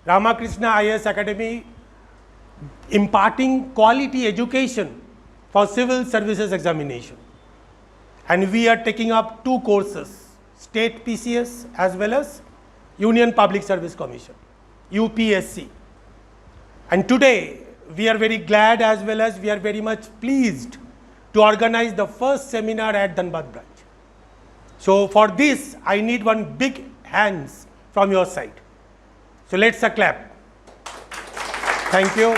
Ramakrishna IAS Academy imparting quality education for civil services examination. And we are taking up 2 courses, State PCS as well as Union Public Service Commission, UPSC. And today we are very glad as well as we are very much pleased to organize the first seminar at Dhanbad branch. So for this, I need one big hands from your side. So let's clap. Thank you.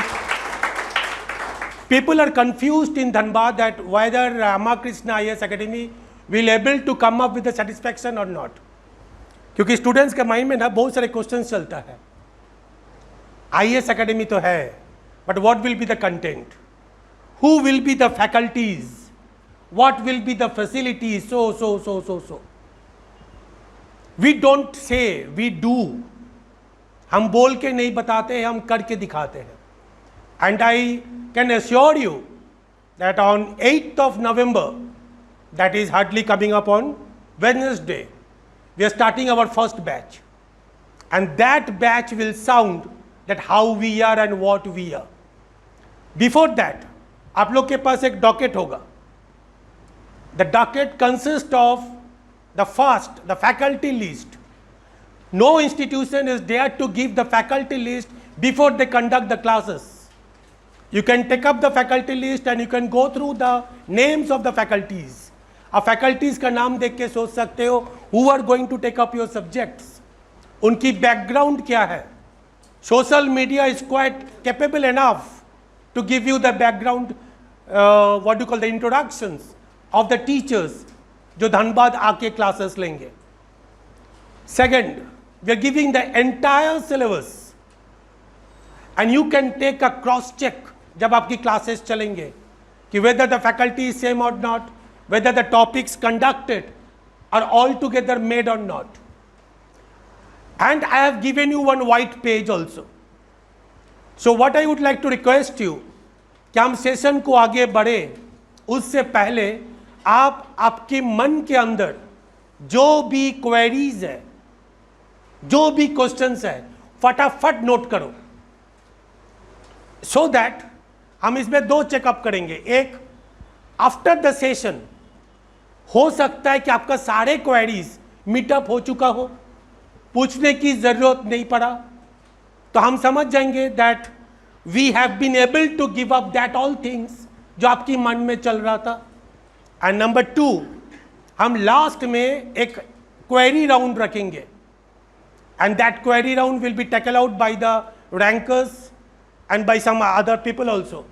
People are confused in Dhanbad that whether Ramakrishna IAS Academy will able to come up with the satisfaction or not. क्योंकि students के mind में ना बहुत सारे questions चलता है. IAS Academy तो है, but what will be the content? Who will be the faculties? What will be the facilities? So. We don't say, we do. हम बोल के नहीं बताते हैं, हम करके दिखाते हैं. And I can assure you that on 8th of November, that is hardly coming up on Wednesday, we are starting our first batch. And that batch will sound that how we are and what we are. Before that, आप लोग के पास एक docket होगा. The docket consists of the faculty list. No institution is there to give the faculty list before they conduct the classes. You can take up the faculty list and you can go through the names of the faculties. आप faculties का नाम देख के सोच सकते हो who are going to take up your subjects. उनकी background क्या है. Social media is quite capable enough to give you the background, what do you call the introductions of the teachers जो धनबाद आके classes लेंगे. Second, we are giving the entire syllabus and you can take a cross check जब आपकी classes चलेंगे कि whether the faculty is same or not, whether the topics conducted are altogether made or not. And I have given you one white page also. So what I would like to request you कि हम session को आगे बढ़े उससे पहले आप आपके मन के अंदर जो भी क्वेरीज है, जो भी क्वेश्चंस है, फटाफट नोट करो. सो दैट हम इसमें 2 चेकअप करेंगे. एक, आफ्टर द सेशन हो सकता है कि आपका सारे क्वेरीज मीटअप हो चुका हो, पूछने की जरूरत नहीं पड़ा, तो हम समझ जाएंगे that we have been able to give up that all things जो आपकी मन में चल रहा था. एंड नंबर 2, हम लास्ट में एक क्वेरी राउंड रखेंगे and that query round will be tackled out by the rankers and by some other people also.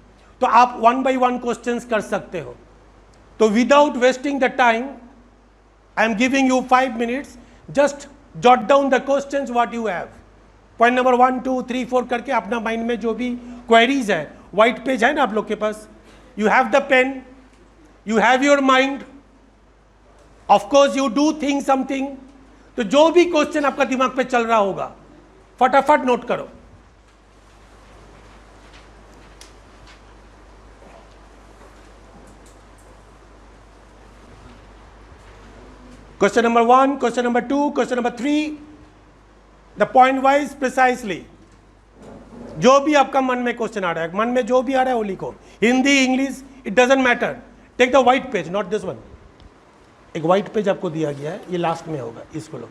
तो आप 1 by 1 questions कर सकते हो. तो without wasting the time, I am giving you 5 minutes. Just jot down the questions what you have. Point number 1, 2, 3, 4 करके अपना mind में जो भी queries है, white page है ना आप लोग के पास. You have the pen, you have your mind. Of course you do think something. तो जो भी क्वेश्चन आपका दिमाग पे चल रहा होगा फटाफट नोट करो. Question number 1, question number 2, question number 3, the point wise precisely जो भी आपका मन में क्वेश्चन आ रहा है, मन में जो भी आ रहा है वो लिखो. Hindi, English, it doesn't matter. Take the white page, not this one. एक व्हाइट पेज आपको दिया गया है, ये लास्ट में होगा, इसको लो.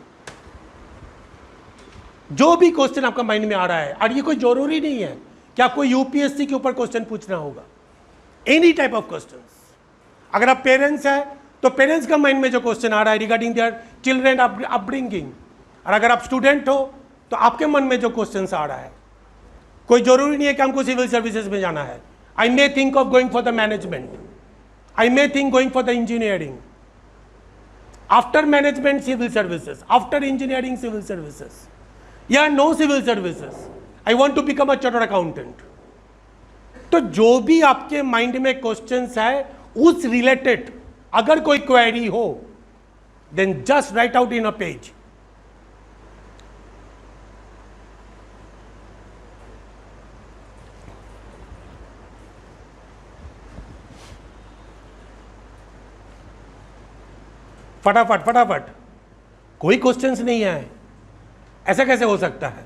जो भी क्वेश्चन आपका माइंड में आ रहा है, और ये कोई जरूरी नहीं है कि आपको यूपीएससी के ऊपर क्वेश्चन पूछना होगा. Any type of questions. अगर आप पेरेंट्स हैं तो पेरेंट्स का माइंड में जो क्वेश्चन आ रहा है रिगार्डिंग देयर चिल्ड्रन अपब्रिंगिंग, और अगर आप स्टूडेंट हो तो आपके मन में जो क्वेश्चन आ रहा है, कोई जरूरी नहीं है कि हमको सिविल सर्विसेज में जाना है. I may think of going for the management, I may think going for the engineering, after management civil services, after engineering civil services, या no civil services, I want to become a chartered accountant. तो जो भी आपके mind में questions है उस related अगर कोई क्वेरी हो, then just write out in a page. फटाफट फटाफट. कोई क्वेश्चंस नहीं है, ऐसा कैसे हो सकता है?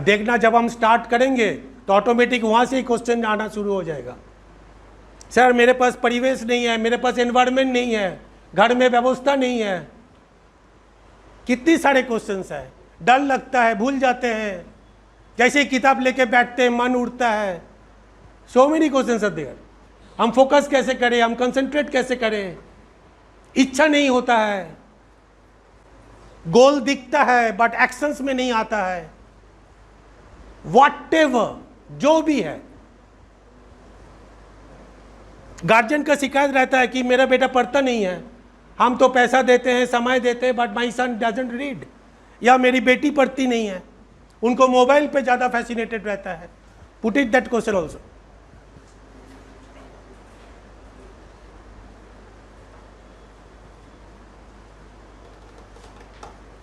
देखना जब हम स्टार्ट करेंगे तो ऑटोमेटिक वहाँ से ही क्वेश्चन आना शुरू हो जाएगा। सर मेरे पास परिवेश नहीं है, मेरे पास एनवायरनमेंट नहीं है, घर में व्यवस्था नहीं है, कितनी सारे क्वेश्चंस हैं। डर लगता है, भूल जाते हैं, जैसे ही किताब लेके बैठते हैं मन उड़ता है। So many questions are there. हम फोकस कैसे करें, हम कंसंट्रेट कैसे करें, इच्छा नहीं होता है, गोल दिखता है बट एक्शंस में नहीं आता है। व्हाटएवर जो भी है, गार्जियन का शिकायत रहता है कि मेरा बेटा पढ़ता नहीं है, हम तो पैसा देते हैं, समय देते हैं, but my son doesn't read, या मेरी बेटी पढ़ती नहीं है, उनको मोबाइल पे ज़्यादा फैसिनेटेड रहता है। Put it that question also.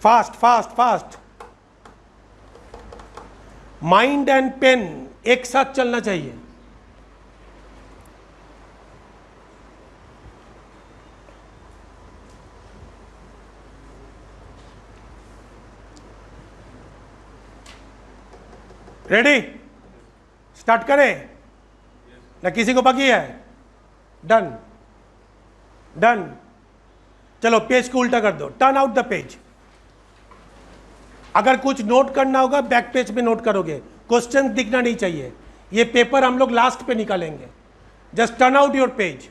Fast fast fast, mind and pen एक साथ चलना चाहिए। रेडी, स्टार्ट करें ना, किसी को बाकी है? Done done. चलो पेज को उल्टा कर दो, टर्न आउट द पेज। अगर कुछ नोट करना होगा बैक पेज पे नोट करोगे, क्वेश्चन दिखना नहीं चाहिए। ये पेपर हम लोग लास्ट पे निकालेंगे। Just turn out your page.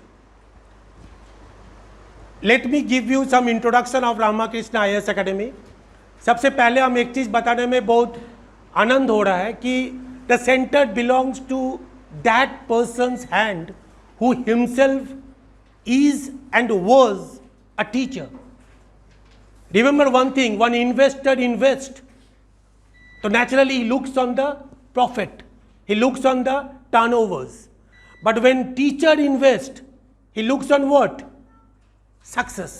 Let me give you some introduction of Ramakrishna IAS academy. सबसे पहले हम एक चीज बताने में बहुत आनंद हो रहा है कि the center belongs to that persons hand who himself is and was a teacher. Remember one thing, one investor invests, so naturally he looks on the profit, he looks on the turnovers. But when teacher invests, he looks on what? Success.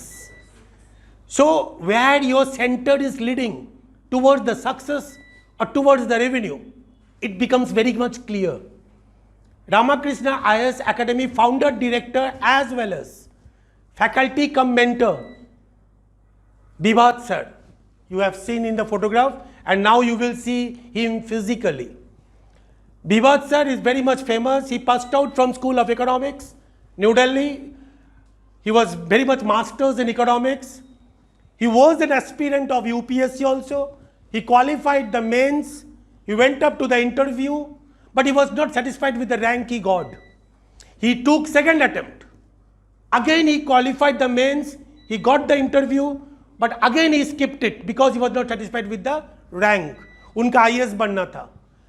So where your center is leading towards the success or towards the revenue, it becomes very much clear. Ramakrishna IAS Academy founder, director as well as faculty cum mentor Bibhat sir, you have seen in the photograph and now you will see him physically. Bibhat sir is very much famous. He passed out from School of Economics, New Delhi. He was very much masters in economics. He was an aspirant of UPSC also. He qualified the mains. He went up to the interview, but he was not satisfied with the rank he got. He took second attempt. Again he qualified the mains. He got the interview. But again he skipped it because he was not satisfied with the rank. उनका IAS बनना था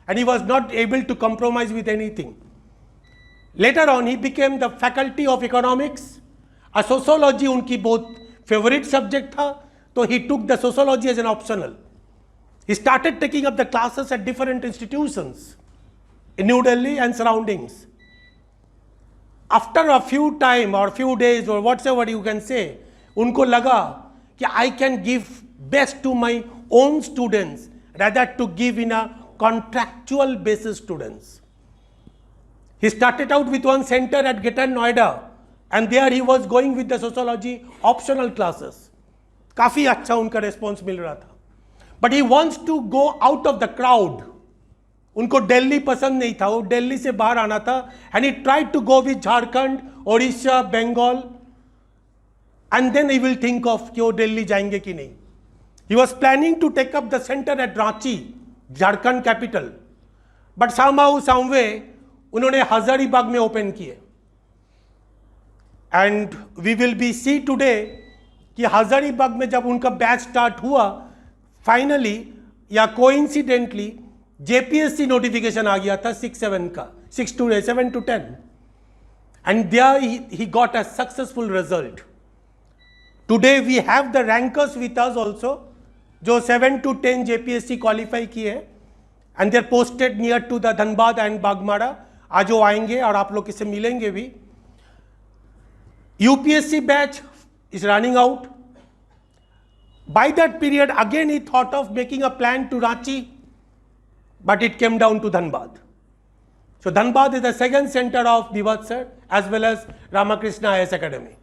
and he was not able to compromise with anything. Later on he became the faculty of economics. A sociology उनकी बहुत favorite subject था, तो he took the sociology as an optional. He started taking up the classes at different institutions in New Delhi and surroundings. After a few time or few days or whatever you can say, उनको लगा कि I can give best to my own students rather to give in a contractual basis students. He started out with one center at Greater Noida and there he was going with the sociology optional classes. काफ़ी अच्छा उनका response मिल रहा था. But he wants to go out of the crowd. उनको दिल्ली पसंद नहीं था, वो दिल्ली से बाहर आना था and he tried to go with Jharkhand, Odisha, Bengal. And then he will think of कि वो दिल्ली जाएंगे कि नहीं. He was planning to take up the center at Ranchi, Jharkhand capital. But somehow, some way, उन्होंने हजारीबाग में ओपन किए. And we will be see today कि हजारीबाग में जब उनका बैच स्टार्ट हुआ, फाइनली या कोइंसिडेंटली JPSC नोटिफिकेशन आ गया था 6-7 का, 7 to 10. And there he got a successful result. Today we have the rankers with us also, जो 7 to 10 JPSC क्वालिफाई किए and they are posted near to the Dhanbad and Baghmara. आज वो आएंगे और आप लोग इससे मिलेंगे भी. UPSC batch is running out. By that period again he thought of making a plan to Ranchi, but it came down to Dhanbad. So Dhanbad is the second center of Bibhat sir as well as Ramakrishna IAS Academy.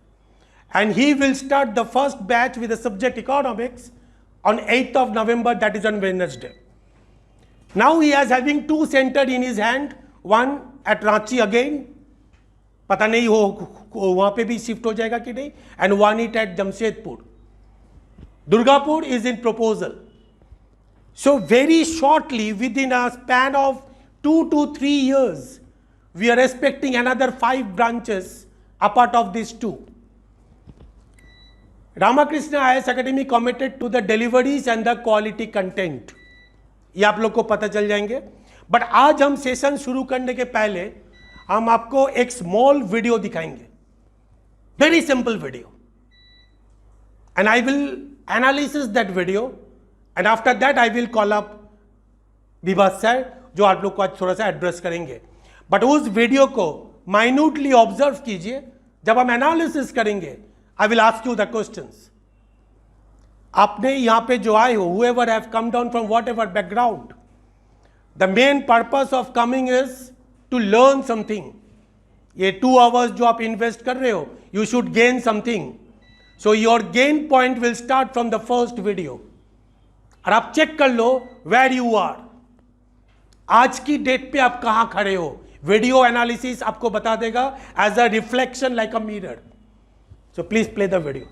And he will start the first batch with the subject economics on 8th of November, that is on Wednesday. Now he is having two centered in his hand, one at Ranchi again, पता नहीं हो वहाँ पे भी shift हो जाएगा कि नहीं, and one it at Jamshedpur. Durgapur is in proposal. So very shortly, within a span of 2 to 3 years, we are expecting another 5 branches apart of these 2. Ramakrishna IAS Academy committed to the deliveries and the quality content. ये आप लोग को पता चल जाएंगे. But आज हम session शुरू करने के पहले हम आपको एक स्मॉल वीडियो दिखाएंगे, very simple video, and I will analysis that video, and after that I will call up Vibhas sir, जो आप लोग को आज थोड़ा सा एड्रेस करेंगे. बट उस वीडियो को माइन्यूटली ऑब्जर्व कीजिए. जब हम एनालिसिस करेंगे, I will ask you the questions. आपने यहां पे जो आए हो, whoever have come down from whatever background, the main purpose of coming is to learn something. ये 2 hours जो आप इन्वेस्ट कर रहे हो, you should gain something. So your gain point will start from the first video. और आप check कर लो where you are. आज की डेट पे आप कहां खड़े हो. वीडियो एनालिसिस आपको बता देगा as a reflection like a mirror. So please play the video.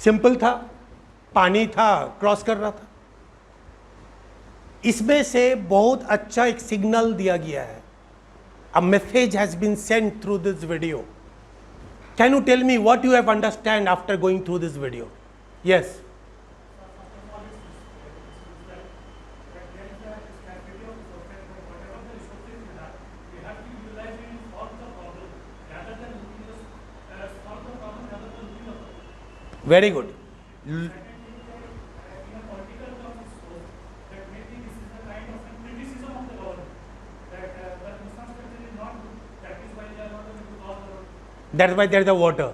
Simple था, पानी था, क्रॉस कर रहा था. इसमें से बहुत अच्छा एक सिग्नल दिया गया है. A message has been sent through this video. Can you tell me what you have understand after going through this video? Yes. Very good. That's why there is the water.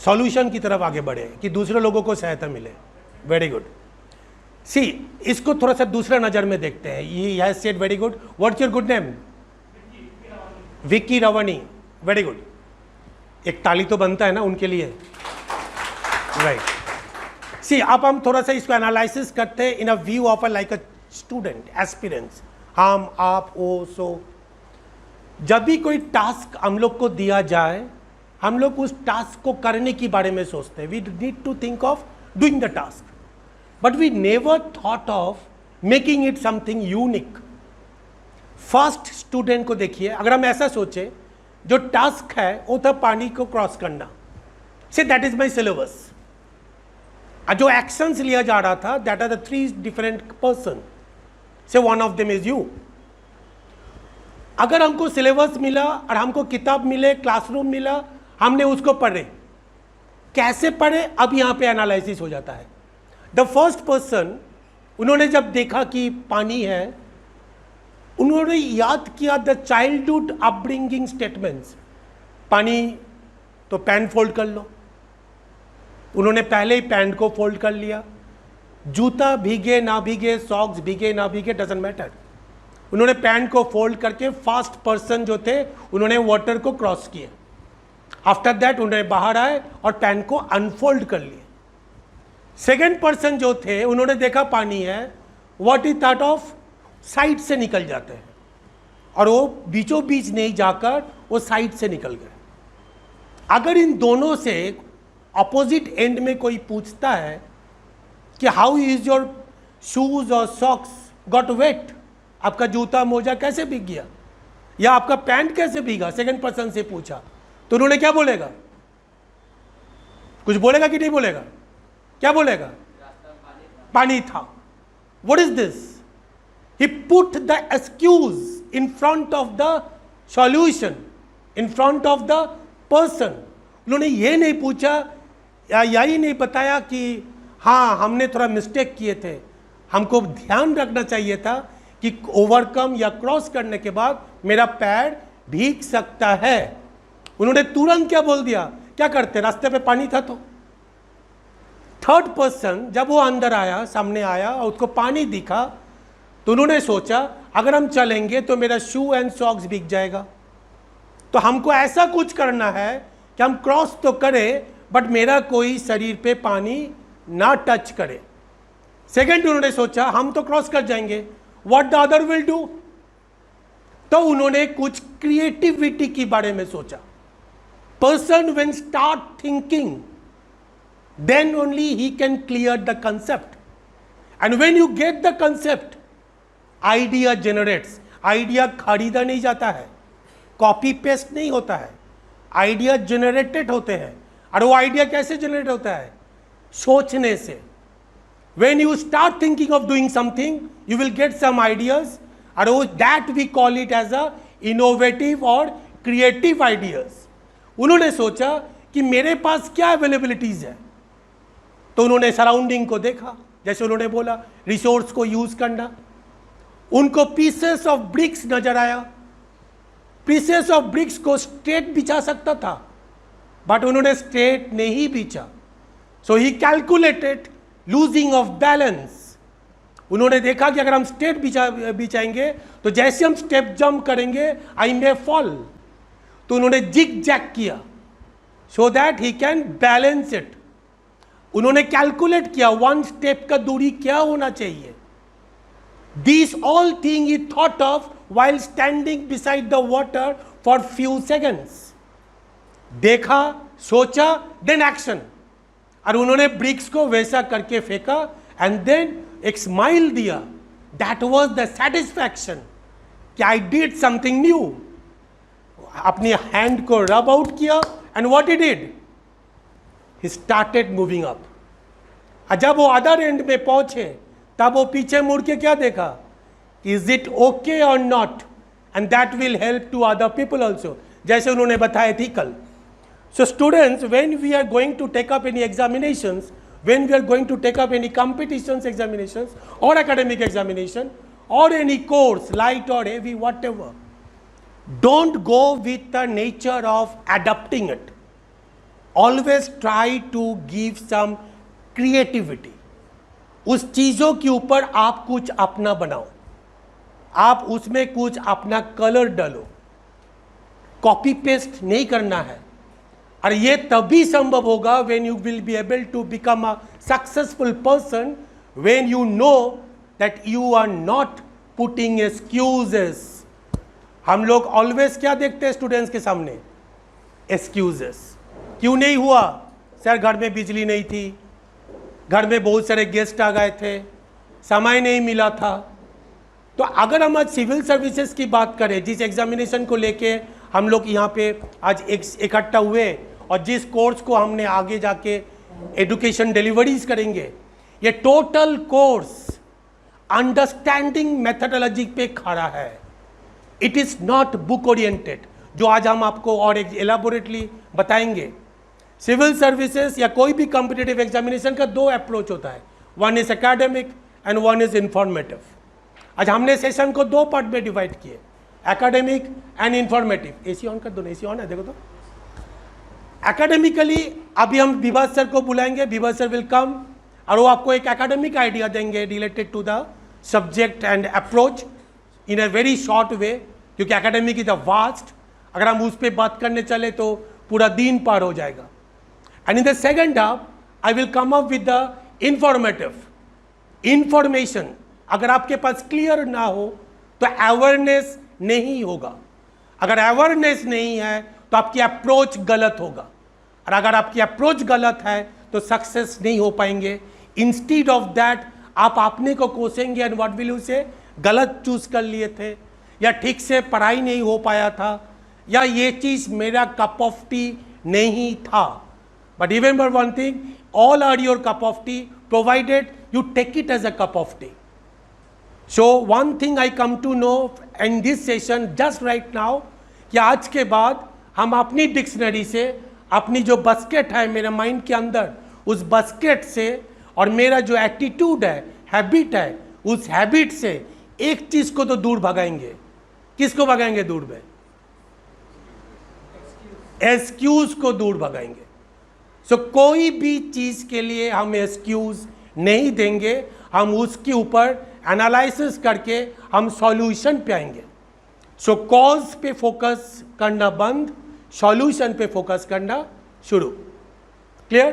Solution की तरफ आगे बढ़े कि दूसरे लोगों को सहायता मिले. Very good. सी, इसको थोड़ा सा दूसरा नजर में देखते हैं. He has said very good. What's your good name? Vicky Ravni. Very good. एक ताली तो बनता है ना उनके लिए. राइट. सी, अब हम थोड़ा सा इसको एनालिसिस करते हैं in a view of a like a student aspirants. हम, आप, ओ, सो. जब भी कोई टास्क हम लोग को दिया जाए, हम लोग उस टास्क को करने के बारे में सोचते हैं. We need to think of doing the task, but we never thought of making it something unique. First student को देखिए, अगर हम ऐसा सोचे, जो टास्क है वो था पानी को क्रॉस करना. So that is my syllabus. जो एक्शंस लिया जा रहा था, that are the 3 different person. So one of them is you. अगर हमको सिलेबस मिला और हमको किताब मिले, क्लासरूम मिला, हमने उसको पढ़े, कैसे पढ़े, अब यहां पे एनालिसिस हो जाता है। द फर्स्ट पर्सन, उन्होंने जब देखा कि पानी है, उन्होंने याद किया द चाइल्डहुड अपब्रिंगिंग स्टेटमेंट्स। पानी तो पैंट फोल्ड कर लो, उन्होंने पहले ही पैंट को फोल्ड कर लिया। जूता भीगे ना भीगे, सॉक्स भीगे ना भीगे, डजंट मैटर, उन्होंने पैंट को फोल्ड करके फास्ट पर्सन जो थे उन्होंने वाटर को क्रॉस किया। आफ्टर दैट उन्होंने बाहर आए और पैंट को अनफोल्ड कर लिए। सेकेंड पर्सन जो थे उन्होंने देखा पानी है, what is thought of, side से निकल जाते हैं, और वो बीचों बीच नहीं जाकर वो साइड से निकल गए। अगर इन दोनों से अपोजिट एंड में कोई पूछता है कि हाउ इज योर शूज और सॉक्स गॉट वेट, आपका जूता मोजा कैसे भीग गया, या आपका पैंट कैसे भीगा, सेकंड पर्सन से पूछा, तो उन्होंने क्या बोलेगा, कुछ बोलेगा कि नहीं बोलेगा, क्या बोलेगा, पानी था। What is this, he put the excuse in front of the solution, in front of the person। उन्होंने ये नहीं पूछा या यही नहीं बताया कि हाँ हमने थोड़ा मिस्टेक किए थे, हमको ध्यान रखना चाहिए था कि ओवरकम या क्रॉस करने के बाद मेरा पैर भीग सकता है। उन्होंने तुरंत क्या बोल दिया, क्या करते, रास्ते पे पानी था तो। थर्ड पर्सन जब वो अंदर आया, सामने आया और उसको पानी दिखा, तो उन्होंने सोचा अगर हम चलेंगे तो मेरा शू एंड सॉक्स भीग जाएगा, तो हमको ऐसा कुछ करना है कि हम क्रॉस तो करें बट मेरा कोई शरीर पे पानी ना टच करे। सेकंड उन्होंने सोचा हम तो क्रॉस कर जाएंगे, what the other will do, तो उन्होंने कुछ क्रिएटिविटी के बारे में सोचा। Person when start thinking then only ही can clear the concept, and when you get the concept idea generates. Idea खरीदा नहीं जाता है, कॉपी पेस्ट नहीं होता है, आइडिया जनरेटेड होते हैं। और वो आइडिया कैसे जनरेट होता है, सोचने से। When you start thinking of doing something you will get some ideas, और that we call it as a innovative और क्रिएटिव आइडियाज। उन्होंने सोचा कि मेरे पास क्या अवेलेबिलिटीज है, तो उन्होंने सराउंडिंग को देखा, जैसे उन्होंने बोला रिसोर्स को यूज करना। उनको पीसेस ऑफ ब्रिक्स नजर आया, पीसेस ऑफ ब्रिक्स को स्ट्रेट बिछा सकता था बट उन्होंने स्ट्रेट नहीं बिछा, सो ही कैलकुलेटेड लूजिंग ऑफ बैलेंस। उन्होंने देखा कि अगर हम स्ट्रेट बिछाएंगे तो जैसे हम स्टेप जंप करेंगे आई मे फॉल, तो उन्होंने जिग जैक किया so that he can balance it. उन्होंने कैलकुलेट किया वन स्टेप का दूरी क्या होना चाहिए। These all things he thought of while standing beside the water for few seconds. देखा, सोचा, then action। और उन्होंने ब्रिक्स को वैसा करके फेंका एंड देन एक स्माइल दिया। That was the satisfaction कि I did something new। अपनी हैंड को रब आउट किया and what he did? He started moving up। जब वो अदर एंड में पहुंचे तब वो पीछे मुड़ के क्या देखा, इज इट ओके और not, and that will help to other people also, जैसे उन्होंने बताया थी कल। So students, when we are going to take up any examinations, when we are going to take up any competitions examinations और academic examination और any course light और heavy whatever, don't go with the nature of adapting it, always try to give some creativity. उस चीज़ों के ऊपर आप कुछ अपना बनाओ, आप उसमें कुछ अपना कलर डालो, कॉपी पेस्ट नहीं करना है। और ये तभी संभव होगा when you will be able to become a successful person, when you know that you are not putting excuses. हम लोग ऑलवेज क्या देखते हैं स्टूडेंट्स के सामने, एक्सक्यूजेस। क्यों नहीं हुआ, सर घर में बिजली नहीं थी, घर में बहुत सारे गेस्ट आ गए थे, समय नहीं मिला था। तो अगर हम आज सिविल सर्विसेज की बात करें, जिस एग्जामिनेशन को लेके हम लोग यहाँ पे आज इकट्ठा हुए और जिस कोर्स को हमने आगे जाके एजुकेशन डिलीवरीज करेंगे, ये टोटल कोर्स अंडरस्टैंडिंग मेथडोलॉजी पे खड़ा है. It is not book oriented, जो आज हम आपको और एक एलाबोरेटली बताएंगे. सिविल सर्विसेज या कोई भी कॉम्पिटिटिव एग्जामिनेशन का दो अप्रोच होता है, one is academic and one is informative. आज हमने सेशन को दो पार्ट में डिवाइड किए, academic and informative. AC on कर दो, एसी ऑन है, देखो तो. एकेडमिकली अभी हम विभास सर को बुलाएंगे, विभास सर विल कम और वो आपको एक एकेडमिक आइडिया देंगे related to the subject and approach in a very short way, क्योंकि एकेडमिक इज अ वास्ट. अगर हम उस पर बात करने चले तो पूरा दिन पार हो जाएगा. And in the second half I will come up with the informative. Information अगर आपके पास क्लियर ना हो तो अवेयरनेस नहीं होगा. अगर अवेयरनेस नहीं है तो आपकी अप्रोच गलत होगा, और अगर आपकी अप्रोच गलत है तो सक्सेस नहीं हो पाएंगे. इंस्टीड ऑफ दैट आप अपने को कोसेंगे एंड व्हाट विल यू से, गलत चूज कर लिए थे, या ठीक से पढ़ाई नहीं हो पाया था, या ये चीज मेरा कप ऑफ टी नहीं था. But remember one thing, all are your cup of tea provided you take it as a cup of tea. So one thing I come to know in this session just right now कि आज के बाद हम अपनी dictionary से अपनी जो basket है मेरे माइंड के अंदर, उस बास्केट से और मेरा जो एटीट्यूड है, हैबिट है, उस हैबिट से एक चीज को तो दूर भगाएंगे. किसको भगाएंगे दूर में? एक्सक्यूज को दूर भगाएंगे. सो कोई भी चीज के लिए हम एक्सक्यूज नहीं देंगे, हम उसके ऊपर एनालिसिस करके हम सॉल्यूशन पे आएंगे. सो कॉज पे फोकस करना बंद, सॉल्यूशन पे फोकस करना शुरू. क्लियर?